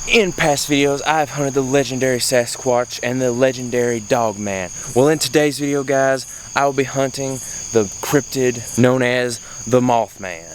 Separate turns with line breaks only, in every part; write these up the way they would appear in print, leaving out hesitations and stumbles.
In past videos, I've hunted the legendary Sasquatch and the legendary Dogman. Well, in today's video, guys, I will be hunting the cryptid known as the Mothman.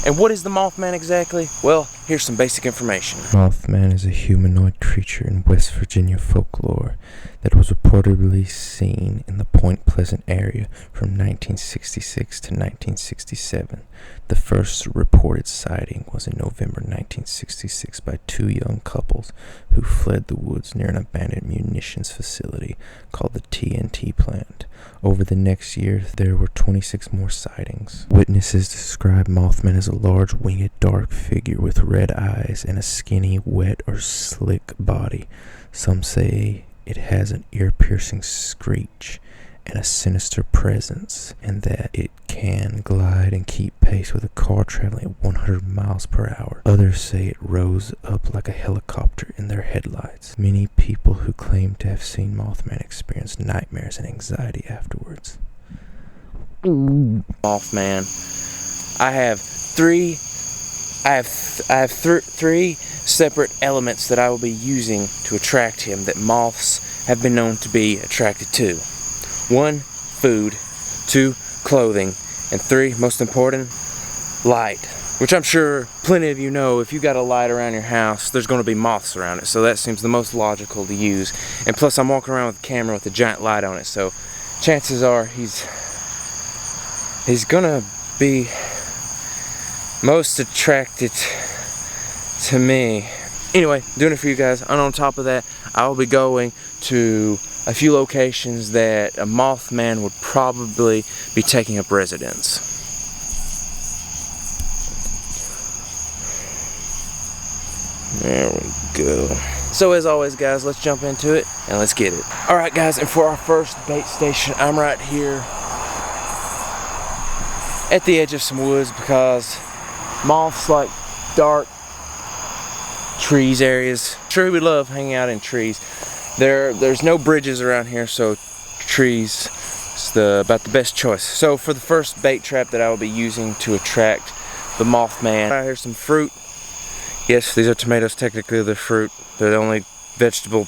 And what is the Mothman exactly? Well, here's some basic information.
Mothman is a humanoid creature in West Virginia folklore that was reportedly seen in the Point Pleasant area from 1966 to 1967. The first reported sighting was in November 1966 by two young couples who fled the woods near an abandoned munitions facility called the TNT plant. Over the next year, there were 26 more sightings. Witnesses describe Mothman as a large winged dark figure with red eyes and a skinny, wet or slick body. Some say it has an ear-piercing screech and a sinister presence, and that it can glide and keep pace with a car traveling at 100 miles per hour. Others say it rose up like a helicopter in their headlights. Many people who claim to have seen Mothman experience nightmares and anxiety afterwards.
Mothman. I have three separate elements that I will be using to attract him that moths have been known to be attracted to. 1, food. 2, clothing. And 3, most important, light. Which I'm sure plenty of you know, if you got a light around your house, there's going to be moths around it. So that seems the most logical to use. And plus I'm walking around with a camera with a giant light on it. So chances are he's going to be most attracted to me. Anyway, doing it for you guys. And on top of that, I will be going to a few locations that a Mothman would probably be taking up residence. There we go. So as always, guys, let's jump into it and let's get it. Alright guys, and for our first bait station, I'm right here at the edge of some woods because moths like dark trees areas. Sure, we love hanging out in trees. There's no bridges around here, so trees is about the best choice. So for the first bait trap that I will be using to attract the Mothman, right here's some fruit. Yes, these are tomatoes. Technically they're fruit. They're the only vegetable.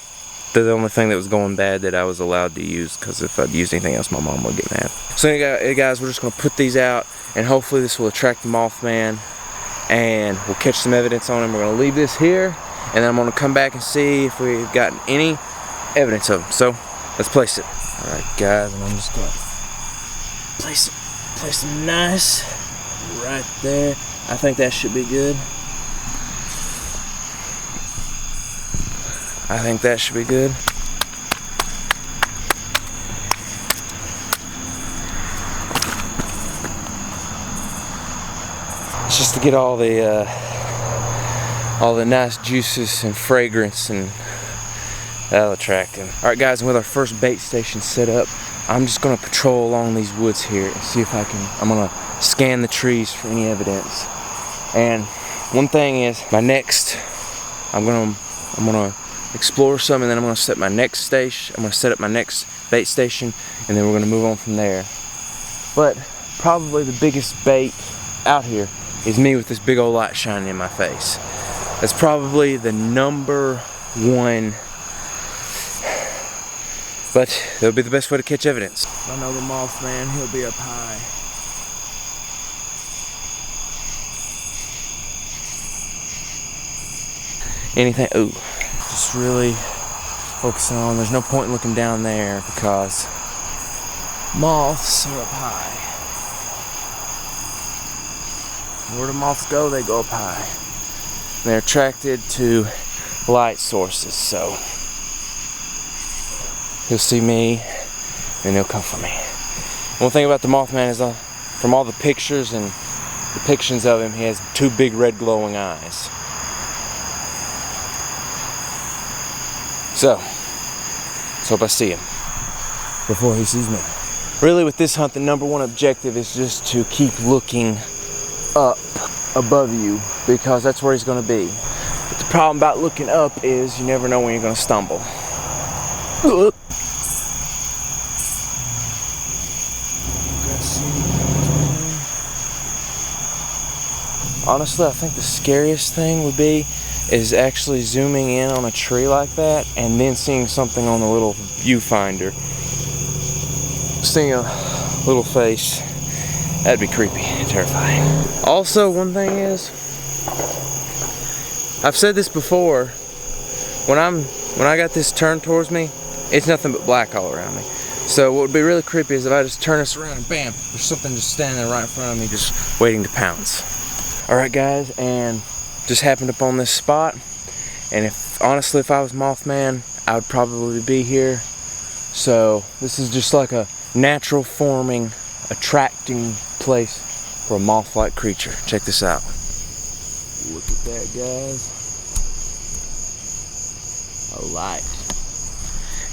They're the only thing that was going bad that I was allowed to use, because if I'd used anything else, my mom would get mad. So anyway, guys, we're just going to put these out, and hopefully this will attract the Mothman, and we'll catch some evidence on him. We're going to leave this here, and then I'm going to come back and see if we've gotten any evidence of him. So let's place it. Alright guys, and I'm just going to place him nice right there. I think that should be good. I think that should be good. It's just to get all the nice juices and fragrance, and that'll attract him. Alright guys, and with our first bait station set up, I'm just going to patrol along these woods here and see if I'm going to scan the trees for any evidence. And one thing is, I'm going to explore some, and then I'm going to set my next station. I'm going to set up my next bait station, and then we're going to move on from there. But probably the biggest bait out here is me with this big old light shining in my face. That's probably the number one, but that'll be the best way to catch evidence. I know the Mothman, he'll be up high. Anything, ooh, just really focusing on, there's no point in looking down there because moths are up high. Where do moths go? They go up high. They're attracted to light sources, so he'll see me and he'll come for me. One thing about the Mothman is, from all the pictures and depictions of him, he has 2 big red glowing eyes. So let's hope I see him before he sees me. Really, with this hunt, the number one objective is just to keep looking up above you, because that's where he's going to be. But the problem about looking up is you never know when you're going to stumble. Honestly, I think the scariest thing would be is actually zooming in on a tree like that and then seeing something on the little viewfinder. Seeing a little face. That'd be creepy and terrifying. Also, one thing is, I've said this before, when I got this turned towards me, it's nothing but black all around me. So what would be really creepy is if I just turn this around and bam, there's something just standing there right in front of me just waiting to pounce. Alright guys, and just happened upon this spot, and honestly if I was Mothman, I would probably be here. So this is just like a natural forming, attracting place for a moth-like creature. Check this out. Look at that, guys. A light.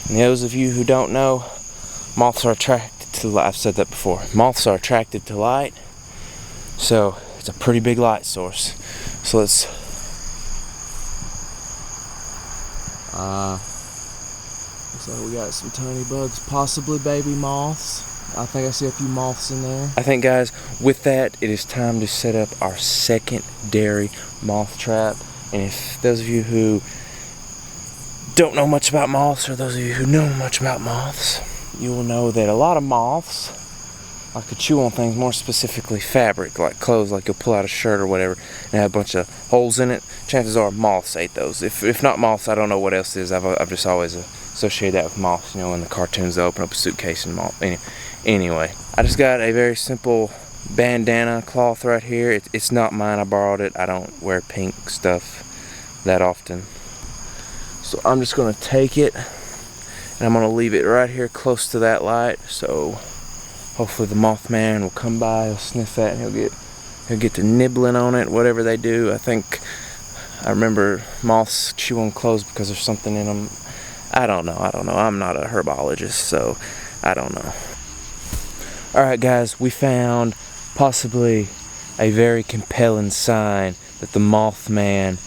And those of you who don't know, moths are attracted to light. I've said that before. Moths are attracted to light. So it's a pretty big light source. So let's looks like we got some tiny bugs, possibly baby moths. I think I see a few moths in there. I think, guys, with that, it is time to set up our secondary moth trap. And if those of you who don't know much about moths, or those of you who know much about moths, you will know that a lot of moths like to chew on things, more specifically fabric, like clothes, like you'll pull out a shirt or whatever and have a bunch of holes in it. Chances are moths ate those. If not moths, I don't know what else it is. I've just always associated that with moths. You know, in the cartoons they open up a suitcase and moth. Anyway, I just got a very simple bandana cloth right here. It's not mine, I borrowed it. I don't wear pink stuff that often. So I'm just gonna take it and I'm gonna leave it right here close to that light, so hopefully the Mothman will come by, he'll sniff that, and he'll get to nibbling on it, whatever they do. I remember moths chew on clothes because there's something in them. I don't know. I'm not a herbologist, so I don't know. Alright guys, we found possibly a very compelling sign that the Mothman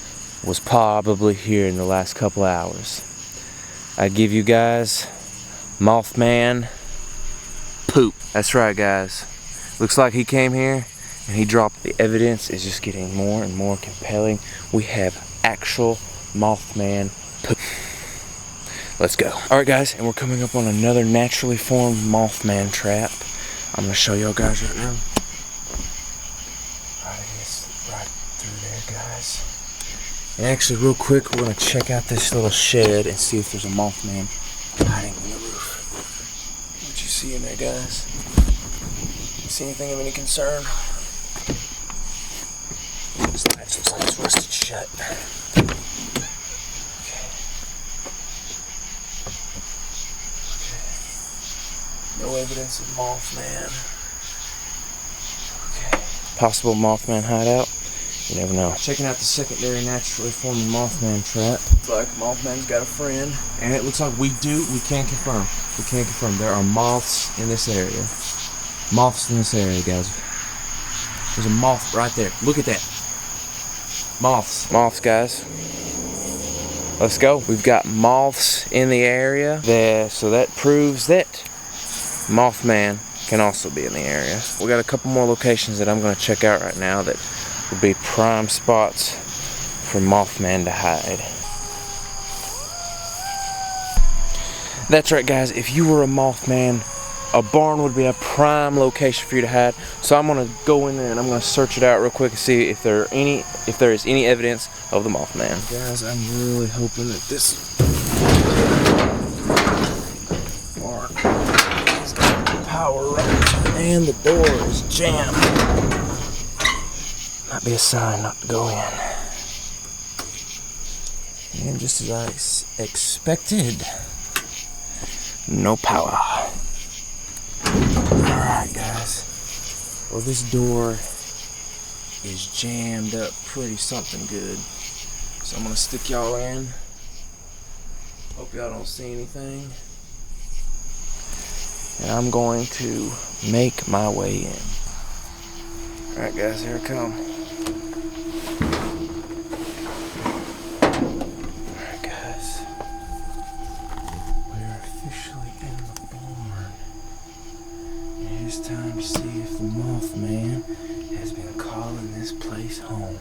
was probably here in the last couple hours. I give you guys Mothman poop. That's right, guys. Looks like he came here and he dropped. The evidence is just getting more and more compelling. We have actual Mothman poop. Let's go. Alright guys, and we're coming up on another naturally formed Mothman trap. I'm gonna show y'all guys right now. Right through there, guys. And actually, real quick, we're gonna check out this little shed and see if there's a Mothman hiding in the roof. What you see in there, guys? See anything of any concern? This latch looks like it's rusted shut. No evidence of Mothman. Okay. Possible Mothman hideout. You never know. Checking out the secondary naturally forming Mothman trap. Looks like Mothman's got a friend. And it looks like we can confirm. We can confirm there are moths in this area. Moths in this area, guys. There's a moth right there. Look at that. Moths. Moths, guys. Let's go. We've got moths in the area there, so that proves that Mothman can also be in the area. We got a couple more locations that I'm going to check out right now that would be prime spots for Mothman to hide. That's right, guys. If you were a Mothman, a barn would be a prime location for you to hide. So I'm going to go in there and I'm going to search it out real quick and see if there is any evidence of the Mothman. Guys, I'm really hoping that this barn has got power right, and the door is jammed. Might be a sign not to go in. And just as I expected, no power. Alright, guys. Well, this door is jammed up pretty something good. So I'm going to stick y'all in. Hope y'all don't see anything. And I'm going to make my way in. Alright, guys, here I come. Alright, guys. We are officially in the barn. And it is time to see if the Mothman has been calling this place home.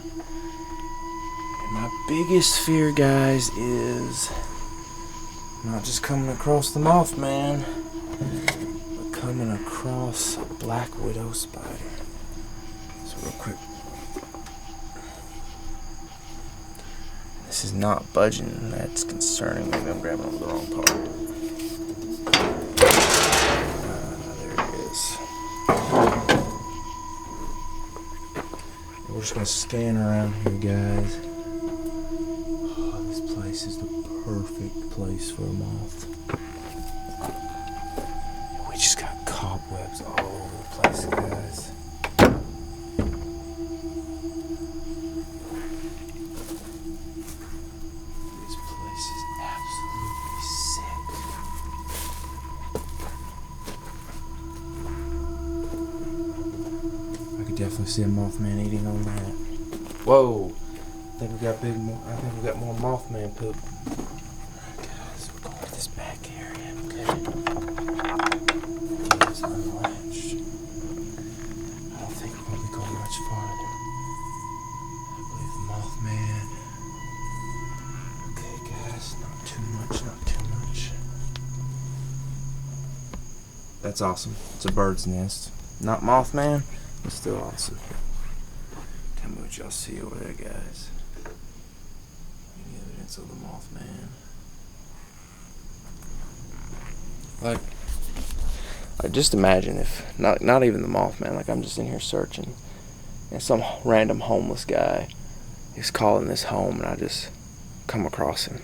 And my biggest fear, guys, is not just coming across the Mothman, but coming across a black widow spider. So real quick. This is not budging. That's concerning. Maybe I'm grabbing over the wrong part. There it is. We're just gonna scan around here, guys. Oh, this place is the perfect place for a moth. We just got cobwebs all over the place, guys. This place is absolutely sick. I could definitely see a Mothman eating on that. Whoa! I think we got more Mothman poop. Alright, guys, we're going to this back area. Okay. It's unlatched. I don't think we're going to be going much farther. I believe the Mothman. Okay, guys, not too much. That's awesome. It's a bird's nest. Not Mothman, but still awesome. Tell me what y'all see over there, guys. Any evidence of the Mothman? Like just imagine if not even the Mothman. Like, I'm just in here searching, and some random homeless guy is calling this home, and I just come across him.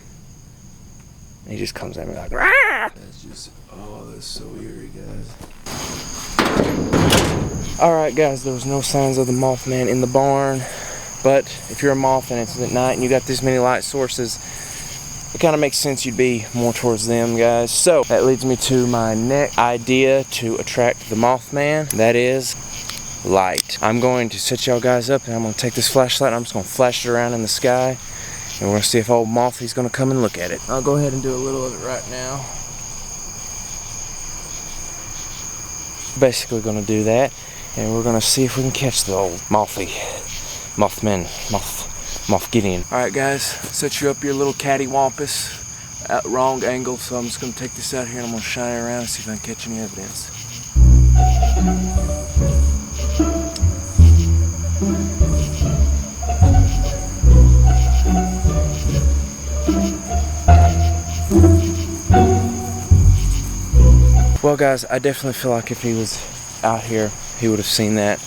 And he just comes at me like, "Rah!" That's just, oh, that's so eerie, guys. Alright, guys, there was no signs of the Mothman in the barn, but if you're a moth and it's at night and you got this many light sources, it kind of makes sense you'd be more towards them, guys. So that leads me to my next idea to attract the Mothman. That is light. I'm going to set y'all guys up, and I'm going to take this flashlight and I'm just going to flash it around in the sky, and we're going to see if old Mothy's going to come and look at it. I'll go ahead and do a little of it right now. Basically going to do that, and we're going to see if we can catch the old Moth Gideon. Alright, guys, set you up your little cattywampus at wrong angle, so I'm just going to take this out here and I'm going to shine it around and see if I can catch any evidence. Well, guys, I definitely feel like if he was out here, he would have seen that.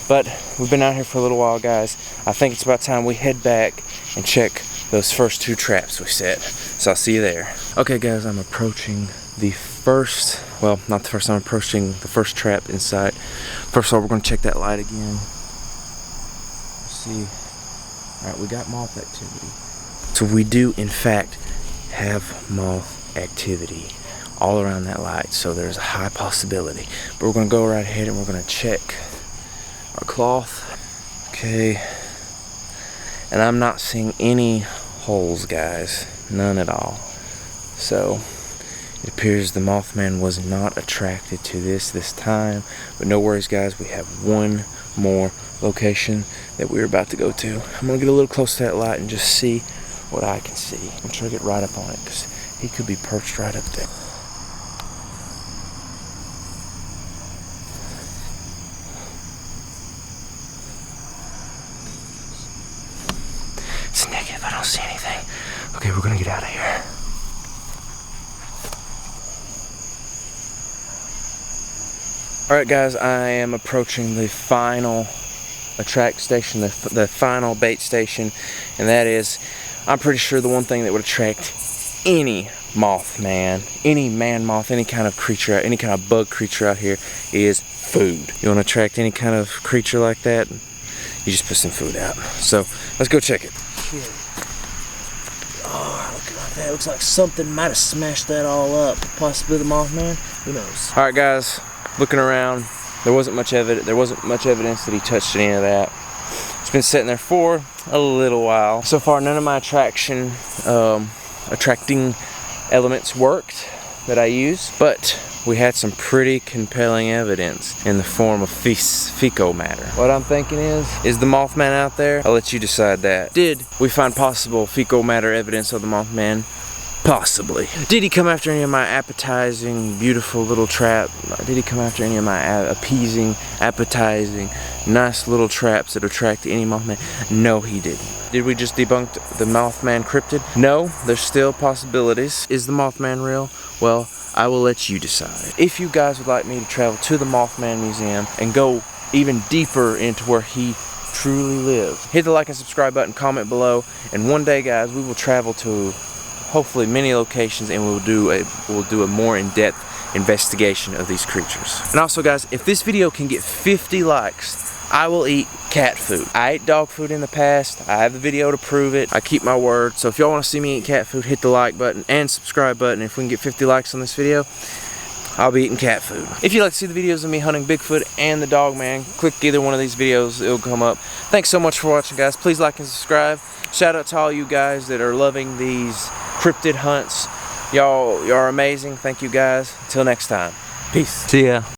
But we've been out here for a little while, guys. I think it's about time we head back and check those first two traps we set. So I'll see you there. Okay, guys, I'm approaching the first, well, not the first, I'm approaching the first trap inside. First of all, we're going to check that light again. Let's see. Alright, we got moth activity. So we do, in fact, have moth activity all around that light, so there's a high possibility. But we're going to go right ahead and we're going to check our cloth. Okay, and I'm not seeing any holes, guys, none at all. So it appears the Mothman was not attracted to this time, but no worries, guys, we have one more location that we're about to go to. I'm gonna get a little close to that light and just see what I can see. I'm trying to get right up on it because he could be perched right up there. It's negative, I don't see anything. Okay, we're gonna get out of here. Alright, guys, I am approaching the final attract station, the final bait station, and that is, I'm pretty sure the one thing that would attract any Mothman, any man moth, any kind of creature, any kind of bug creature out here is food. You want to attract any kind of creature like that, you just put some food out. So let's go check it. Oh, looking like that, looks like something might have smashed that all up. Possibly the Mothman, who knows. Alright, guys, looking around, there wasn't much evidence that he touched any of that. It's been sitting there for a little while. So far, none of my attracting elements worked that I use, but we had some pretty compelling evidence in the form of fecal matter. What I'm thinking is the Mothman out there? I'll let you decide that. Did we find possible fecal matter evidence of the Mothman? Possibly. Did he come after any of my appetizing, beautiful little trap? Did he come after any of my appeasing, appetizing, nice little traps that attract any Mothman? No, he didn't. Did we just debunk the Mothman cryptid? No, there's still possibilities. Is the Mothman real? Well, I will let you decide. If you guys would like me to travel to the Mothman Museum and go even deeper into where he truly lives, hit the like and subscribe button, comment below, and one day, guys, we will travel to hopefully many locations, and we'll do a more in-depth investigation of these creatures. And also, guys, if this video can get 50 likes, I will eat cat food. I ate dog food in the past. I have the video to prove it. I keep my word. So if y'all want to see me eat cat food, hit the like button and subscribe button. If we can get 50 likes on this video, I'll be eating cat food. If you'd like to see the videos of me hunting Bigfoot and the Dogman, click either one of these videos, it'll come up. Thanks so much for watching, guys. Please like and subscribe. Shout out to all you guys that are loving these cryptid hunts. Y'all are amazing. Thank you, guys. Until next time. Peace. See ya.